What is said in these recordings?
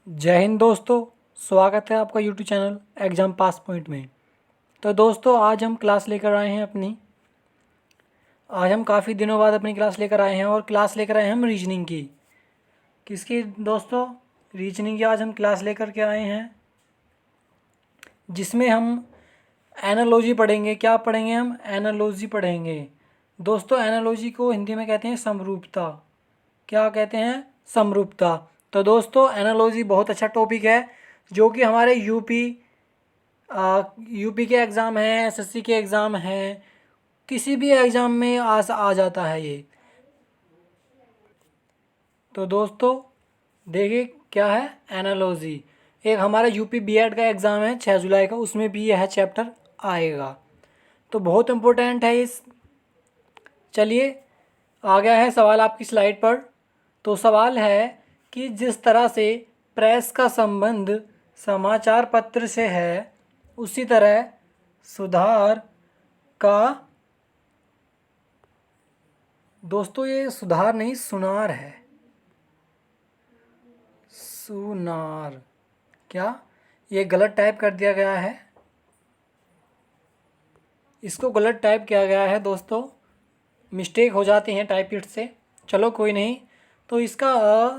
जय हिंद दोस्तों। स्वागत है आपका YouTube channel exam pass point में। तो दोस्तों आज हम क्लास लेकर आए हैं आज हम काफ़ी दिनों बाद अपनी क्लास लेकर आए हैं और क्लास लेकर आए हैं हम रीजनिंग की। किसकी दोस्तों? रीजनिंग की आज हम क्लास लेकर के आए हैं, जिसमें हम एनालॉजी पढ़ेंगे। क्या पढ़ेंगे? हम एनालॉजी पढ़ेंगे। दोस्तों एनालॉजी को हिंदी में कहते हैं समरूपता। क्या कहते हैं? समरूपता। तो दोस्तों एनालॉजी बहुत अच्छा टॉपिक है, जो कि हमारे यूपी के एग्ज़ाम हैं, एसएससी के एग्ज़ाम हैं, किसी भी एग्ज़ाम में आ जाता है ये। तो दोस्तों देखिए क्या है एनालॉजी। एक हमारा यूपी बीएड का एग्ज़ाम है 6 जुलाई का, उसमें भी यह चैप्टर आएगा, तो बहुत इम्पोर्टेंट है इस। चलिए आ गया है सवाल आपकी स्लाइड पर। तो सवाल है कि जिस तरह से प्रेस का संबंध समाचार पत्र से है, उसी तरह सुधार का, दोस्तों ये सुधार नहीं सुनार है, सुनार। क्या ये गलत टाइप कर दिया गया है? इसको गलत टाइप किया गया है दोस्तों, मिस्टेक हो जाती हैं टाइपिस्ट से। चलो कोई नहीं। तो इसका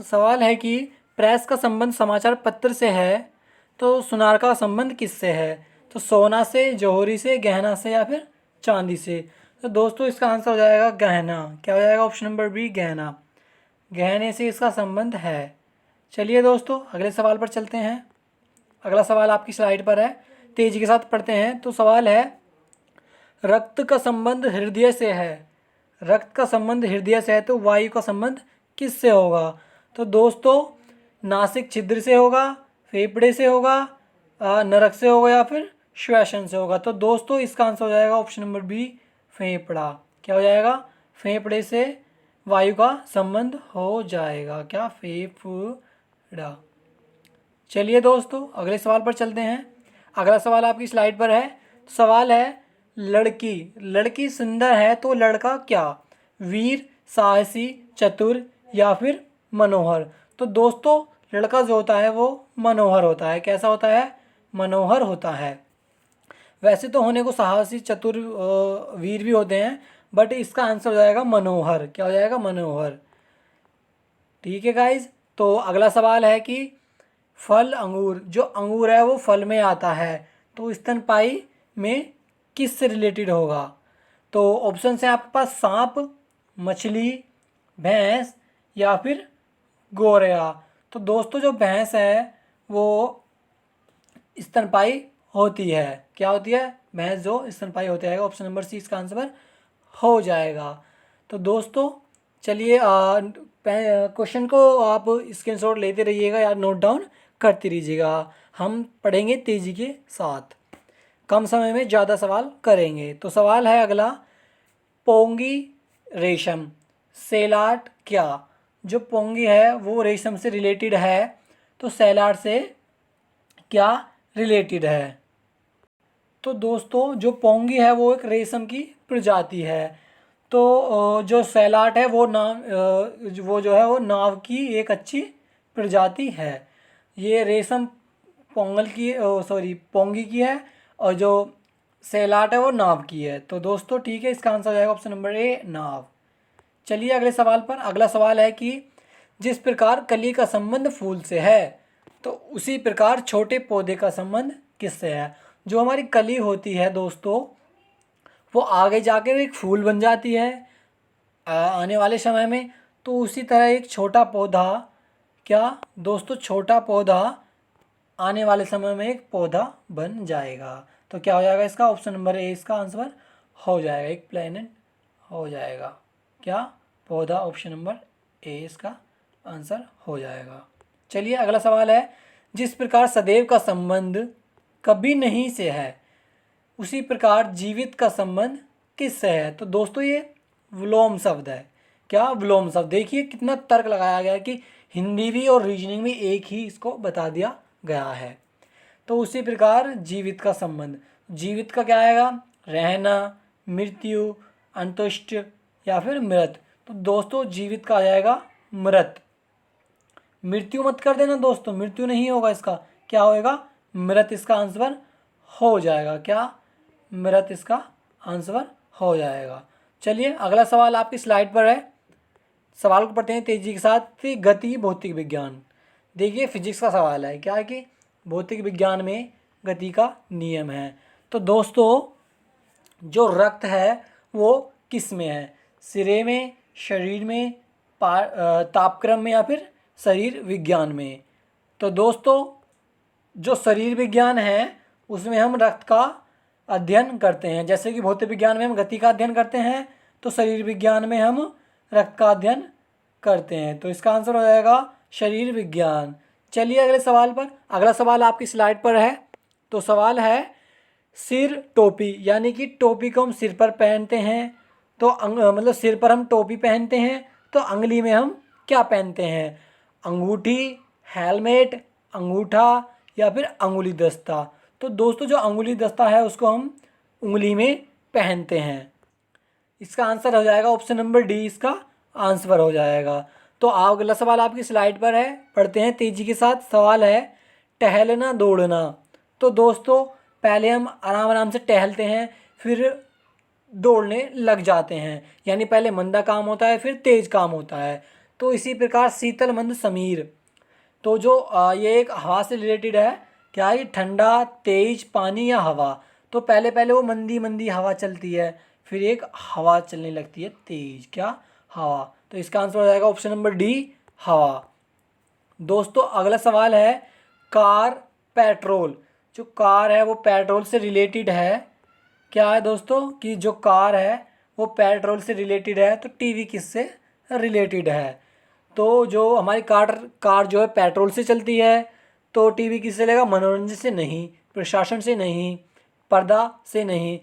सवाल है कि प्रेस का संबंध समाचार पत्र से है, तो सुनार का संबंध किससे है? तो सोना से, जौहरी से, गहना से या फिर चांदी से? तो दोस्तों इसका आंसर हो जाएगा गहना। क्या हो जाएगा? ऑप्शन नंबर बी गहना। गहने से इसका संबंध है। चलिए दोस्तों अगले सवाल पर चलते हैं। अगला सवाल आपकी स्लाइड पर है, तेजी के साथ पढ़ते हैं। तो सवाल है रक्त का संबंध हृदय से है। रक्त का संबंध हृदय से है, तो वायु का संबंध किससे होगा? तो दोस्तों नासिक छिद्र से होगा, फेफड़े से होगा, नरक से होगा या फिर श्वसन से होगा? तो दोस्तों इसका आंसर हो जाएगा ऑप्शन नंबर बी फेफड़ा। क्या हो जाएगा? फेफड़े से वायु का संबंध हो जाएगा। क्या? फेफड़ा। चलिए दोस्तों अगले सवाल पर चलते हैं। अगला सवाल आपकी स्लाइड पर है। सवाल है लड़की लड़की सुंदर है तो लड़का क्या? वीर, साहसी, चतुर या फिर मनोहर? तो दोस्तों लड़का जो होता है वो मनोहर होता है। कैसा होता है? मनोहर होता है। वैसे तो होने को साहसी, चतुर, वीर भी होते हैं, बट इसका आंसर हो जाएगा मनोहर। क्या हो जाएगा? मनोहर। ठीक है गाइज। तो अगला सवाल है कि फल अंगूर, जो अंगूर है वो फल में आता है, तो स्तनपायी में किस से रिलेटेड होगा? तो ऑप्शन है आपके पास सांप, मछली, भैंस या फिर गोरया? तो दोस्तों जो भैंस है वो स्तनपायी होती है। क्या होती है? भैंस जो स्तनपायी होती है। ऑप्शन नंबर सी इसका आंसर हो जाएगा। तो दोस्तों चलिए क्वेश्चन को आप स्क्रीनशॉट लेते रहिएगा या नोट डाउन करते रहिएगा। हम पढ़ेंगे तेज़ी के साथ, कम समय में ज़्यादा सवाल करेंगे। तो सवाल है अगला, पोंगी रेशम सेलाट क्या? जो पोंगी है वो रेशम से रिलेटेड है, तो सेलाट से क्या रिलेटेड है? तो दोस्तों जो पोंगी है वो एक रेशम की प्रजाति है। तो जो सैलाट है वो वो जो है वो नाव की एक अच्छी प्रजाति है। ये रेशम पोंगल की, सॉरी पोंगी की है, और जो सैलाट है वो नाव की है। तो दोस्तों ठीक है, इसका आंसर हो जाएगा ऑप्शन नंबर ए नाव। चलिए अगले सवाल पर। अगला सवाल है कि जिस प्रकार कली का संबंध फूल से है, तो उसी प्रकार छोटे पौधे का संबंध किससे है? जो हमारी कली होती है दोस्तों, वो आगे जाकर एक फूल बन जाती है आने वाले समय में। तो उसी तरह एक छोटा पौधा, क्या दोस्तों, छोटा पौधा आने वाले समय में एक पौधा बन जाएगा। तो क्या हो जाएगा इसका? ऑप्शन नंबर ए इसका आंसर हो जाएगा, एक प्लेनेट हो जाएगा। क्या? पौधा। ऑप्शन नंबर ए इसका आंसर हो जाएगा। चलिए अगला सवाल है, जिस प्रकार सदैव का संबंध कभी नहीं से है, उसी प्रकार जीवित का संबंध किससे है? तो दोस्तों ये विलोम शब्द है। क्या? विलोम शब्द। देखिए कितना तर्क लगाया गया है कि हिंदी भी और रीजनिंग में एक ही इसको बता दिया गया है। तो उसी प्रकार जीवित का संबंध, जीवित का क्या आएगा? रहना, मृत्यु, अंतुष्ट या फिर मृत? तो दोस्तों जीवित का आ जाएगा मृत। मृत्यु मत कर देना दोस्तों, मृत्यु नहीं होगा इसका, क्या होएगा, मृत इसका आंसर हो जाएगा। क्या, मृत इसका आंसर हो जाएगा। चलिए अगला सवाल आपकी स्लाइड पर है, सवाल को पढ़ते हैं तेजी के साथ। गति भौतिक विज्ञान, देखिए फिजिक्स का सवाल है, क्या है कि भौतिक विज्ञान में गति का नियम है। तो दोस्तों जो रक्त है वो किस में है, सिरे में, शरीर में, तापक्रम में या फिर शरीर विज्ञान में। तो दोस्तों जो शरीर विज्ञान है उसमें हम रक्त का अध्ययन करते हैं, जैसे कि भौतिक विज्ञान में हम गति का अध्ययन करते हैं, तो शरीर विज्ञान में हम रक्त का अध्ययन करते हैं। तो इसका आंसर हो जाएगा शरीर विज्ञान। चलिए अगले सवाल पर, अगला सवाल आपकी स्लाइड पर है। तो सवाल है सिर टोपी, यानी कि टोपी को हम सिर पर पहनते हैं, तो मतलब सिर पर हम टोपी पहनते हैं, तो अंगली में हम क्या पहनते हैं, अंगूठी, हेलमेट, अंगूठा या फिर अंगुली दस्ता। तो दोस्तों जो अंगुली दस्ता है उसको हम उंगली में पहनते हैं। इसका आंसर हो जाएगा ऑप्शन नंबर डी, इसका आंसर हो जाएगा। तो अगला सवाल आपकी स्लाइड पर है, पढ़ते हैं तेजी के साथ। सवाल है टहलना दौड़ना। तो दोस्तों पहले हम आराम आराम से टहलते हैं, फिर दौड़ने लग जाते हैं, यानी पहले मंदा काम होता है फिर तेज काम होता है। तो इसी प्रकार शीतल मंद समीर, तो जो ये एक हवा से रिलेटेड है, क्या है, ठंडा, तेज पानी या हवा। तो पहले पहले वो मंदी मंदी हवा चलती है, फिर एक हवा चलने लगती है तेज, क्या, हवा। तो इसका आंसर हो जाएगा ऑप्शन नंबर डी, हवा। दोस्तों अगला सवाल है कार पेट्रोल। जो कार है वो पेट्रोल से रिलेटेड है, क्या है दोस्तों कि जो कार है वो पेट्रोल से रिलेटेड है, तो टीवी किससे रिलेटेड है। तो जो हमारी कार जो है पेट्रोल से चलती है, तो टीवी किससे चलेगा, मनोरंजन से नहीं, प्रशासन से नहीं, पर्दा से नहीं,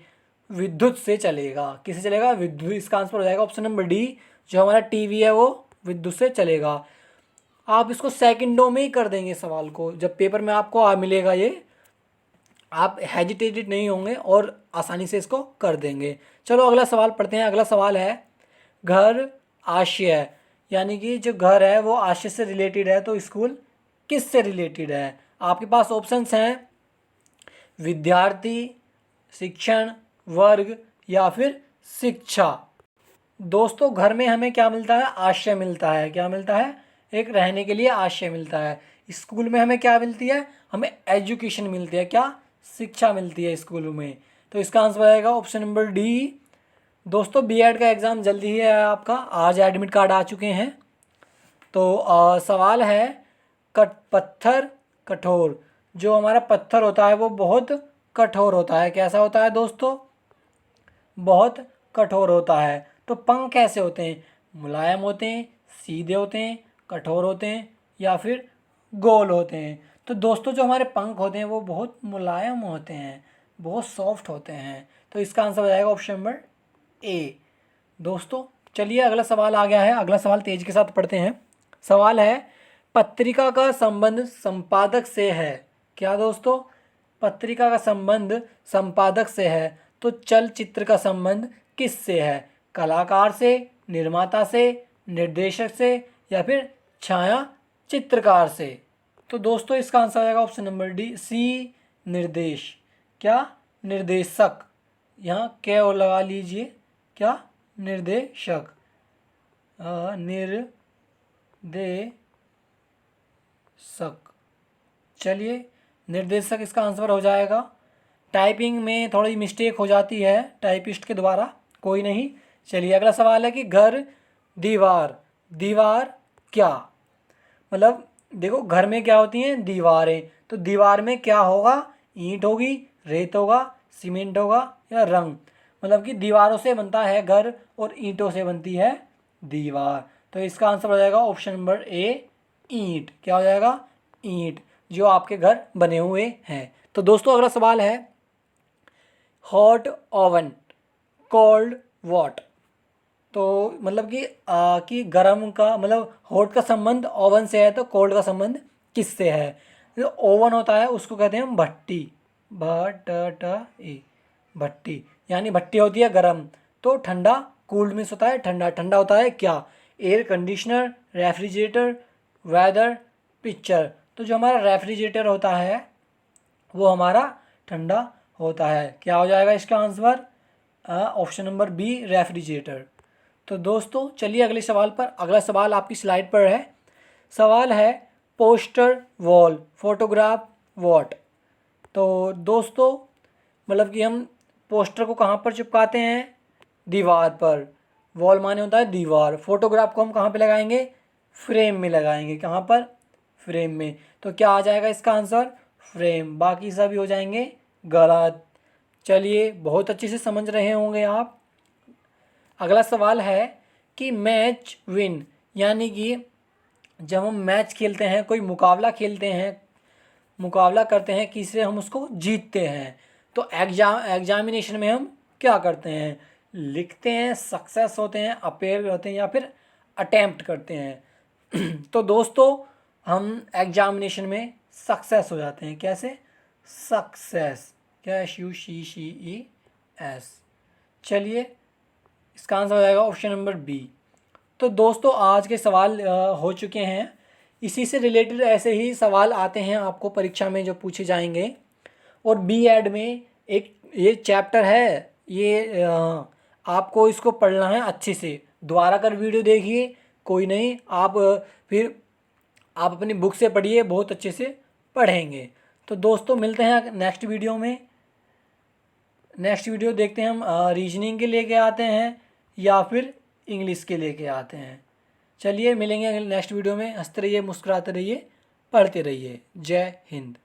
विद्युत से चलेगा। किससे चलेगा, विद्युत। इसका आंसर हो जाएगा ऑप्शन नंबर डी, जो हमारा टीवी है वो विद्युत से चलेगा। आप इसको सेकंडों में ही कर देंगे सवाल को, जब पेपर में आपको मिलेगा ये, आप हेजिटेटेड नहीं होंगे और आसानी से इसको कर देंगे। चलो अगला सवाल पढ़ते हैं। अगला सवाल है घर आशय, यानी कि जो घर है वो आशय से रिलेटेड है, तो स्कूल किस से रिलेटेड है। आपके पास ऑप्शंस हैं विद्यार्थी, शिक्षण, वर्ग या फिर शिक्षा। दोस्तों घर में हमें क्या मिलता है, आश्रय मिलता है। क्या मिलता है, एक रहने के लिए आश्रय मिलता है। स्कूल में हमें क्या मिलती है, हमें एजुकेशन मिलती है, क्या, शिक्षा मिलती है स्कूल में। तो इसका आंसर आएगा ऑप्शन नंबर डी। दोस्तों बीएड का एग्ज़ाम जल्दी ही है आपका, आज एडमिट कार्ड आ चुके हैं। तो सवाल है पत्थर कठोर। जो हमारा पत्थर होता है वो बहुत कठोर होता है, कैसा होता है दोस्तों, बहुत कठोर होता है। तो पंख कैसे होते हैं, मुलायम होते हैं, सीधे होते हैं, कठोर होते हैं या फिर गोल होते हैं। तो दोस्तों जो हमारे पंख होते हैं वो बहुत मुलायम होते हैं, बहुत सॉफ्ट होते हैं। तो इसका आंसर हो जाएगा ऑप्शन नंबर ए। दोस्तों चलिए अगला सवाल आ गया है, अगला सवाल तेज के साथ पढ़ते हैं। सवाल है पत्रिका का संबंध संपादक से है। क्या दोस्तों, पत्रिका का संबंध संपादक से है, तो चलचित्र का संबंध किससे है, कलाकार से, निर्माता से, निर्देशक से या फिर छाया चित्रकार से। तो दोस्तों इसका आंसर आएगा ऑप्शन नंबर डी, सी, निर्देश। क्या, निर्देशक, यहाँ क्या और लगा लीजिए, क्या, निर्देशक, निर्देशक। चलिए निर्देशक इसका आंसर हो जाएगा। टाइपिंग में थोड़ी मिस्टेक हो जाती है टाइपिस्ट के द्वारा, कोई नहीं। चलिए अगला सवाल है कि घर, दीवार, दीवार क्या, मतलब देखो घर में क्या होती हैं, दीवारें। तो दीवार में क्या होगा, ईंट होगी, रेत होगा, सीमेंट होगा या रंग। मतलब कि दीवारों से बनता है घर और ईंटों से बनती है दीवार। तो इसका आंसर हो जाएगा ऑप्शन नंबर ए, ईंट। क्या हो जाएगा, ईंट, जो आपके घर बने हुए हैं। तो दोस्तों अगला सवाल है हॉट ओवन, कोल्ड वॉट। तो मतलब कि गर्म का मतलब हॉट का संबंध ओवन से है, तो कोल्ड का संबंध किससे है। जो ओवन होता है उसको कहते हैं हम भट्टी, भट्टी, यानी भट्टी होती है गर्म। तो ठंडा, कूल्ड मीन्स होता है ठंडा, ठंडा होता है क्या, air conditioner, refrigerator, weather picture. तो जो हमारा रेफ्रिजरेटर होता है वो हमारा ठंडा होता है। क्या हो जाएगा इसका answer? Option number B, refrigerator. तो दोस्तों चलिए अगले सवाल पर। अगला सवाल आपकी स्लाइड पर है। सवाल है पोस्टर वॉल फोटोग्राफ व्हाट। तो दोस्तों मतलब कि हम पोस्टर को कहाँ पर चिपकाते हैं? दीवार पर। वॉल माने होता है दीवार। फोटोग्राफ को हम कहाँ पे लगाएंगे? फ्रेम में लगाएंगे। कहाँ पर? फ्रेम में। तो क्या आ जाएगा इसका आंसर? फ्रेम। बाकी सभी हो जाएंगे गलत। चलिए बहुत अच्छे से समझ रहे होंगे आप। अगला सवाल है कि मैच विन, यानी कि जब हम मैच खेलते हैं, कोई मुकाबला खेलते हैं, मुकाबला करते हैं किसी से, हम उसको जीतते हैं, तो एग्जामिनेशन में हम क्या करते हैं? लिखते हैं, सक्सेस होते हैं, अपेयर होते हैं, या फिर अटेम्प्ट करते हैं। तो दोस्तों हम एग्जामिनेशन में सक्सेस हो जाते हैं। कैसे? सक्सेस। क्या? SUCCES। चलिए इसका आंसर हो जाएगा ऑप्शन नंबर बी। तो दोस्तों आज के सवाल हो चुके हैं। इसी से रिलेटेड ऐसे ही सवाल आते हैं आपको परीक्षा में जो पूछे जाएंगे। और B.Ed में एक ये चैप्टर है, ये आपको इसको पढ़ना है अच्छे से। दोबारा कर वीडियो देखिए, कोई नहीं, आप फिर आप अपनी बुक से पढ़िए, बहुत अच्छे से पढ़ेंगे। तो दोस्तों मिलते हैं नेक्स्ट वीडियो में। नेक्स्ट वीडियो देखते हैं हम रीजनिंग के लेके आते हैं या फिर इंग्लिश के लेके आते हैं। चलिए मिलेंगे नेक्स्ट वीडियो में। हंसते रहिए, मुस्कुराते रहिए, पढ़ते रहिए। जय हिंद।